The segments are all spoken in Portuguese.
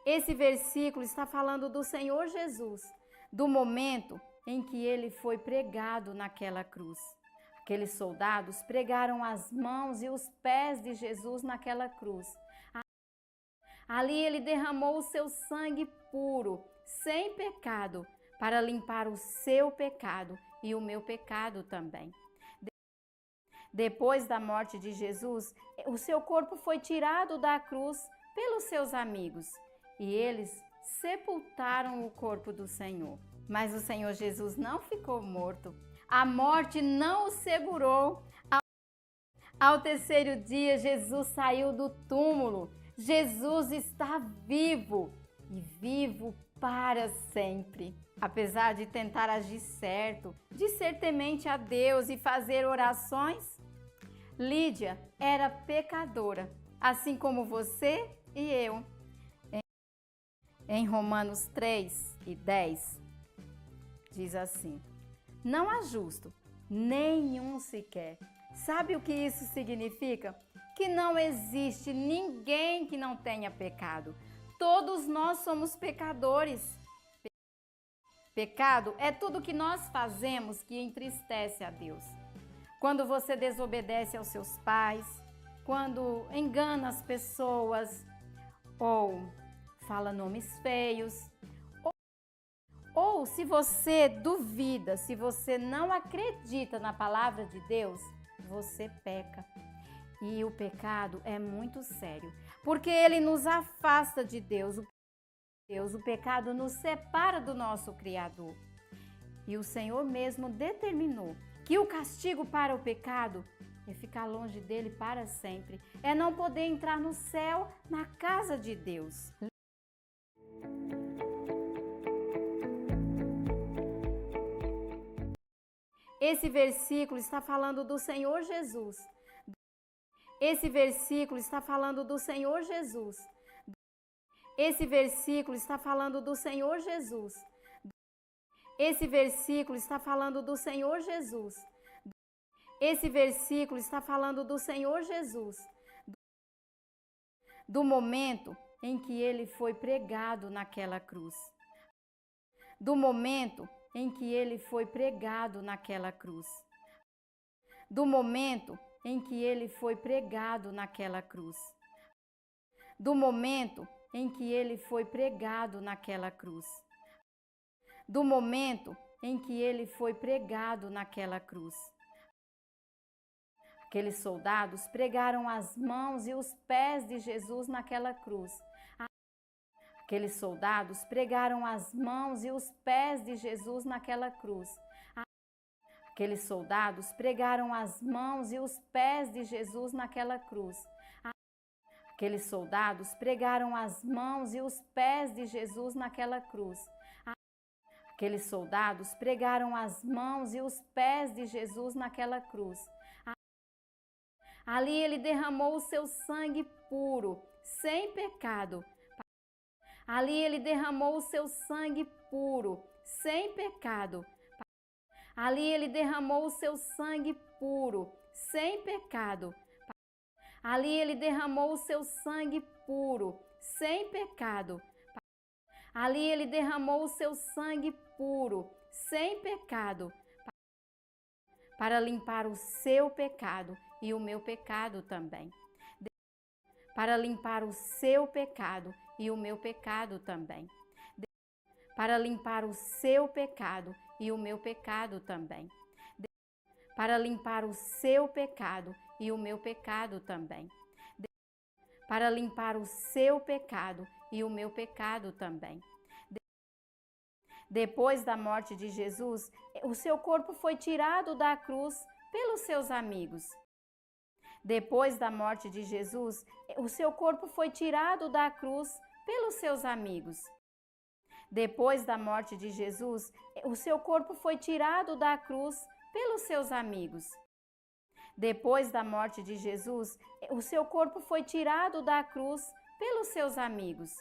Esse versículo está falando do Senhor Jesus, do momento em que ele foi pregado naquela cruz. Aqueles soldados pregaram as mãos e os pés de Jesus naquela cruz. Ali ele derramou o seu sangue puro, sem pecado, para limpar o seu pecado e o meu pecado também. Depois da morte de Jesus, o seu corpo foi tirado da cruz pelos seus amigos e eles sepultaram o corpo do Senhor. Mas o Senhor Jesus não ficou morto. A morte não o segurou. Ao terceiro dia, Jesus saiu do túmulo. Jesus está vivo e vivo para sempre. Apesar de tentar agir certo, de ser temente a Deus e fazer orações, Lídia era pecadora, assim como você e eu. Em Romanos 3:10, diz assim: não há justo, nenhum sequer. Sabe o que isso significa? Que não existe ninguém que não tenha pecado. Todos nós somos pecadores. Pecado é tudo que nós fazemos que entristece a Deus. Quando você desobedece aos seus pais, quando engana as pessoas, ou fala nomes feios, ou se você duvida, se você não acredita na palavra de Deus, você peca. E o pecado é muito sério, porque ele nos afasta de Deus. O pecado nos separa do nosso Criador. E o Senhor mesmo determinou que o castigo para o pecado é ficar longe dele para sempre, é não poder entrar no céu, na casa de Deus. Esse versículo está falando do Senhor Jesus. Esse versículo está falando do Senhor Jesus. Esse versículo está falando do Senhor Jesus. Esse versículo está falando do Senhor Jesus. Esse versículo está falando do Senhor Jesus. Do momento em que ele foi pregado naquela cruz. Do momento em que ele foi pregado naquela cruz. Do momento em que ele foi pregado naquela cruz. Do momento em que ele foi pregado naquela cruz. Do momento em que ele foi pregado naquela cruz. Aqueles soldados pregaram as mãos e os pés de Jesus naquela cruz. Aqueles soldados pregaram as mãos e os pés de Jesus naquela cruz. Aqueles soldados pregaram as mãos e os pés de Jesus naquela cruz. Aqueles soldados pregaram as mãos e os pés de Jesus naquela cruz. Aqueles soldados pregaram as mãos e os pés de Jesus naquela cruz. Ali ele derramou o seu sangue puro, sem pecado. Ali ele derramou o seu sangue puro, sem pecado. Ali ele derramou o seu sangue puro, sem pecado. Ali ele derramou o seu sangue puro, sem pecado. Ali ele derramou o seu sangue puro, sem pecado, para limpar o seu pecado e o meu pecado também. Para limpar o seu pecado e o meu pecado também. Para limpar o seu pecado e o meu pecado também. Para limpar o seu pecado e o meu pecado também. Para limpar o seu pecado e o meu pecado também. Depois da morte de Jesus, o seu corpo foi tirado da cruz pelos seus amigos. Depois da morte de Jesus, o seu corpo foi tirado da cruz pelos seus amigos. Depois da morte de Jesus, o seu corpo foi tirado da cruz pelos seus amigos. Depois da morte de Jesus, o seu corpo foi tirado da cruz pelos seus amigos.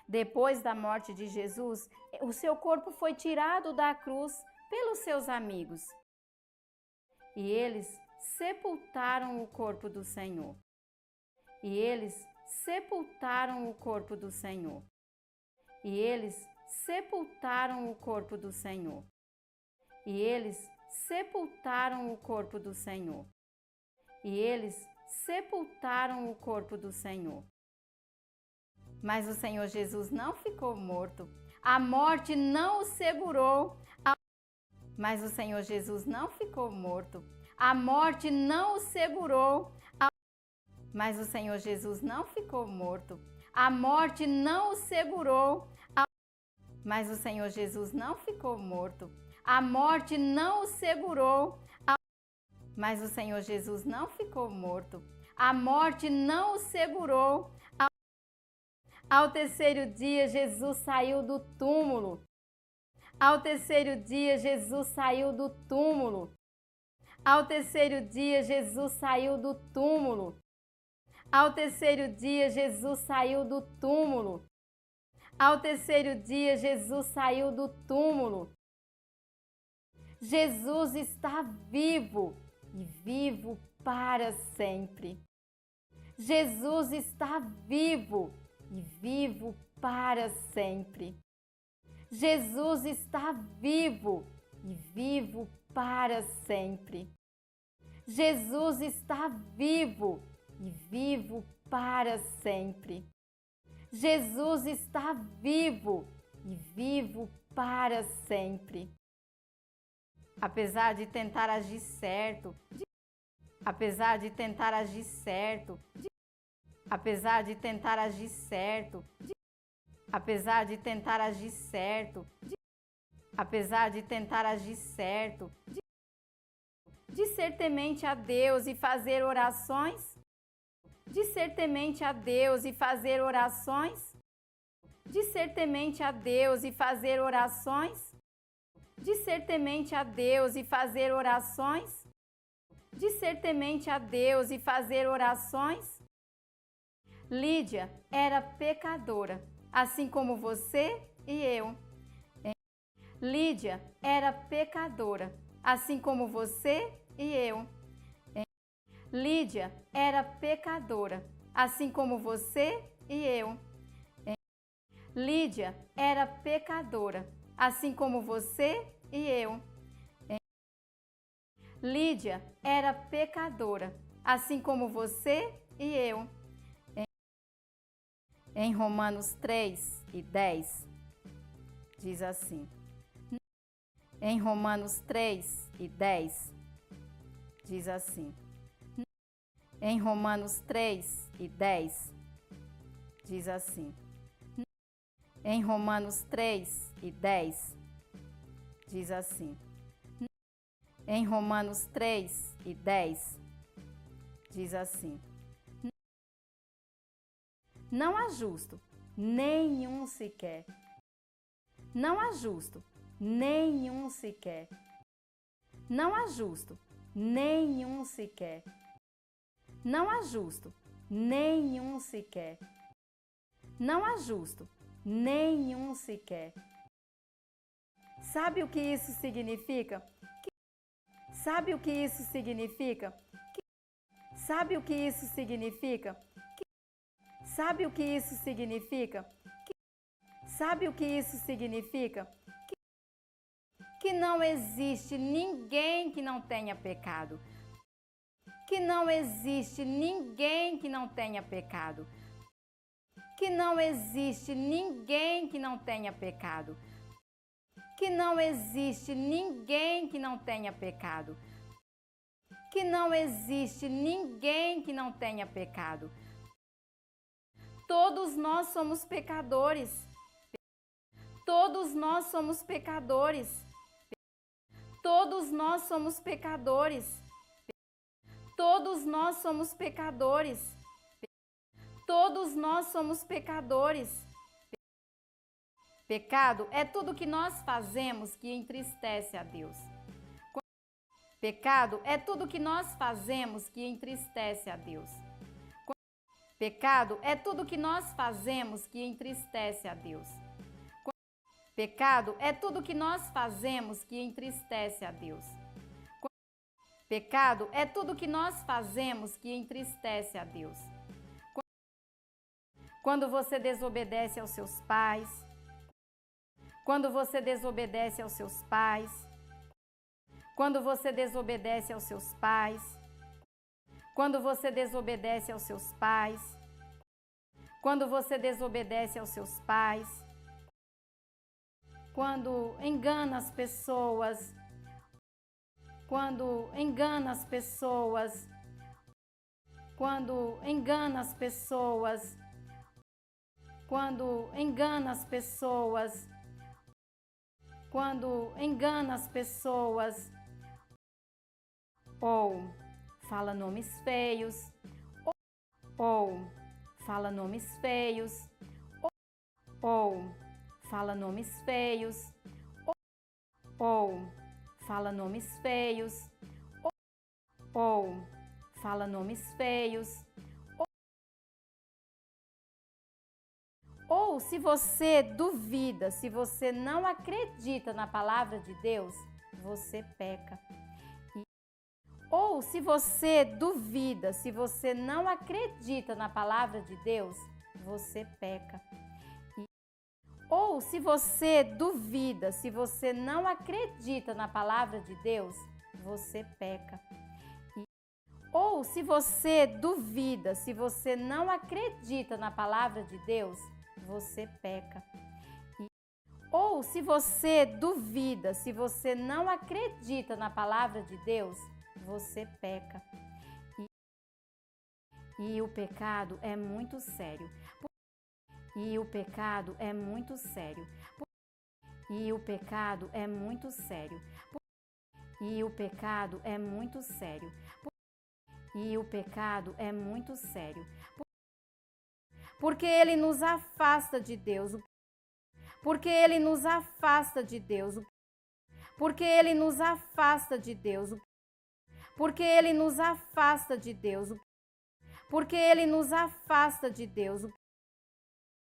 Depois da morte de Jesus, o seu corpo foi tirado da cruz pelos seus amigos. E eles sepultaram o corpo do Senhor. E eles sepultaram o corpo do Senhor. E eles sepultaram o corpo do Senhor. E eles sepultaram o corpo do Senhor. E eles sepultaram o corpo do Senhor. Mas o Senhor Jesus não ficou morto. A morte não o segurou. Mas o Senhor Jesus não ficou morto. A morte não o segurou. Mas o Senhor Jesus não ficou morto. A morte não o segurou. Mas o Senhor Jesus não ficou morto. A morte não o segurou. Mas o Senhor Jesus não ficou morto. A morte não o segurou. Ao terceiro dia, Jesus saiu do túmulo. Ao terceiro dia, Jesus saiu do túmulo. Ao terceiro dia, Jesus saiu do túmulo. Ao terceiro dia, Jesus saiu do túmulo. Ao terceiro dia, Jesus saiu do túmulo. Jesus está vivo e vivo para sempre. Jesus está vivo e vivo para sempre. Jesus está vivo e vivo para sempre. Jesus está vivo e vivo para sempre. Jesus está vivo e vivo para sempre. Apesar de tentar agir certo, apesar de tentar agir certo, apesar de tentar agir certo, apesar de tentar agir certo, apesar de tentar agir certo, de ser temente a Deus e fazer orações, de ser temente a Deus e fazer orações, de ser temente a Deus e fazer orações, de ser temente a Deus e fazer orações, de ser temente a Deus e fazer orações. Lídia era pecadora, assim como você e eu. Lídia era pecadora, assim como você e eu. Lídia era pecadora, assim como você e eu. Lídia era pecadora, assim como você e eu. Lídia era pecadora, assim como você e eu. Em Romanos 3:10, diz assim. Em Romanos 3:10, diz assim. Em Romanos 3:10, diz assim. Em Romanos 3:10, diz assim. Em Romanos 3:10, diz assim. Não há justo, nenhum sequer. Não há justo, nenhum sequer. Não há justo, nenhum sequer. Não há justo, nenhum sequer. Não há justo, nenhum sequer. Sabe o que isso significa? Sabe o que isso significa? Sabe o que isso significa? Sabe o que isso significa? Sabe o que isso significa? Que não existe ninguém que não tenha pecado. Que não existe ninguém que não tenha pecado. Que não existe ninguém que não tenha pecado. Que não existe ninguém que não tenha pecado. Que não existe ninguém que não tenha pecado. Todos nós somos pecadores. Todos nós somos pecadores. Todos nós somos pecadores. Todos nós somos pecadores. Todos nós somos pecadores. Pecado é tudo que nós fazemos que entristece a Deus. Pecado é tudo que nós fazemos que entristece a Deus. Pecado é tudo que nós fazemos que entristece a Deus. Pecado é tudo que nós fazemos que entristece a Deus. Pecado é tudo que nós fazemos que entristece a Deus. quando você desobedece aos seus pais, quando você desobedece aos seus pais, quando você desobedece aos seus pais, quando você desobedece aos seus pais, quando você desobedece aos seus pais, quando engana as pessoas, quando engana as pessoas, quando engana as pessoas, quando engana as pessoas, quando engana as pessoas, ou fala nomes feios, ou fala nomes feios, ou fala nomes feios, ou fala nomes feios, ou fala nomes feios, ou se você duvida, se você não acredita na palavra de Deus, você peca. Ou se você duvida, se você não acredita na palavra de Deus, você peca. Ou se você duvida, se você não acredita na palavra de Deus, você peca. Ou se você duvida, se você não acredita na palavra de Deus, você peca. Ou se você duvida, se você não acredita na palavra de Deus, você peca. E o pecado é muito sério. E o pecado é muito sério. E o pecado é muito sério. E o pecado é muito sério. E o pecado é muito sério. Porque ele nos afasta de Deus. Porque ele nos afasta de Deus. Porque ele nos afasta de Deus. Porque ele nos afasta de Deus. Porque ele nos afasta de Deus.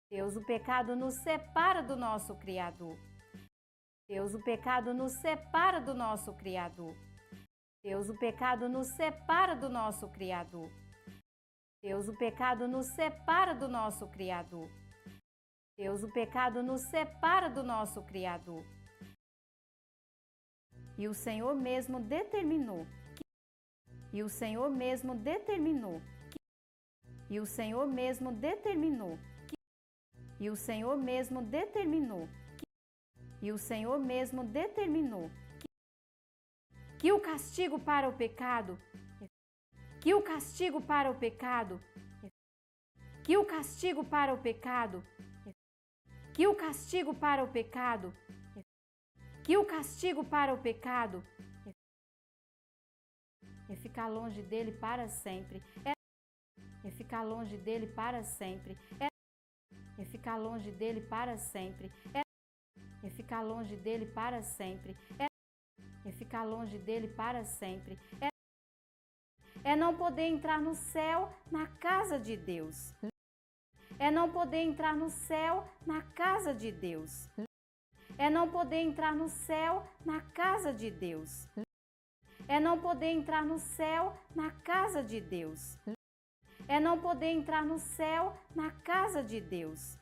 Deus, o pecado nos separa do nosso Criador. Deus, o pecado nos separa do nosso Criador. Deus, o pecado nos separa do nosso Criador. Deus, o pecado nos separa do nosso Criador. Deus, o pecado nos separa do nosso Criador. E o Senhor mesmo determinou. E o Senhor mesmo determinou. E o Senhor mesmo determinou. E o Senhor mesmo determinou. E o Senhor mesmo determinou que o castigo para o pecado, que o castigo para o pecado, que o castigo para o pecado, que o castigo para o pecado, que o castigo para o pecado é ficar longe dele para sempre. É ficar longe dele para sempre. É ficar longe dele para sempre. É ficar longe dele para sempre. É ficar longe dele para sempre. É não poder entrar no céu na casa de Deus. É não poder entrar no céu na casa de Deus. É não poder entrar no céu na casa de Deus. É não poder entrar no céu na casa de Deus. É não poder entrar no céu na casa de Deus.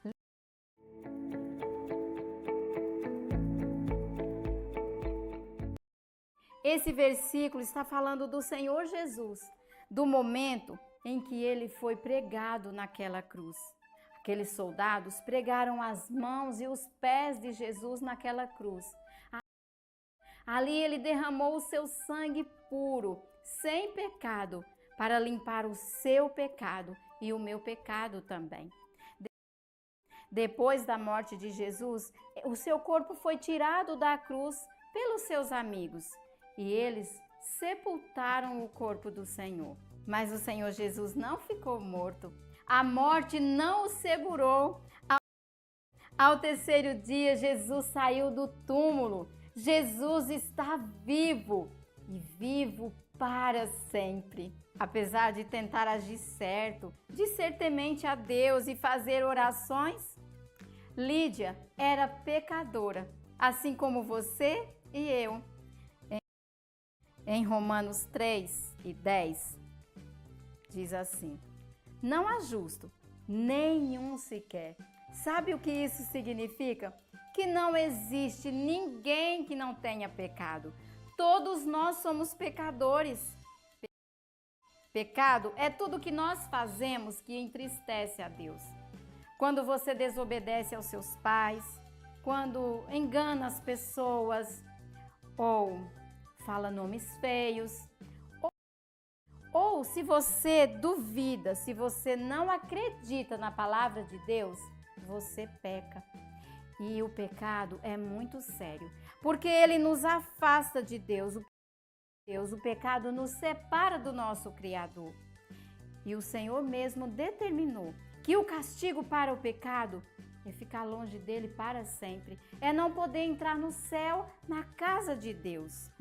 Esse versículo está falando do Senhor Jesus, do momento em que ele foi pregado naquela cruz. Aqueles soldados pregaram as mãos e os pés de Jesus naquela cruz. Ali ele derramou o seu sangue puro, sem pecado, para limpar o seu pecado e o meu pecado também. Depois da morte de Jesus, o seu corpo foi tirado da cruz pelos seus amigos e eles sepultaram o corpo do Senhor. Mas o Senhor Jesus não ficou morto. A morte não o segurou. Ao terceiro dia, Jesus saiu do túmulo. Jesus está vivo e vivo para sempre. Apesar de tentar agir certo, de ser temente a Deus e fazer orações, Lídia era pecadora, assim como você e eu. Em Romanos 3:10, diz assim: não há justo, nenhum sequer. Sabe o que isso significa? Que não existe ninguém que não tenha pecado. Todos nós somos pecadores. Pecado é tudo que nós fazemos que entristece a Deus. Quando você desobedece aos seus pais, quando engana as pessoas, ou fala nomes feios, ou se você duvida, se você não acredita na palavra de Deus, você peca. E o pecado é muito sério, porque ele nos afasta de Deus. O pecado nos separa do nosso Criador. E o Senhor mesmo determinou que o castigo para o pecado é ficar longe dele para sempre, é não poder entrar no céu, na casa de Deus.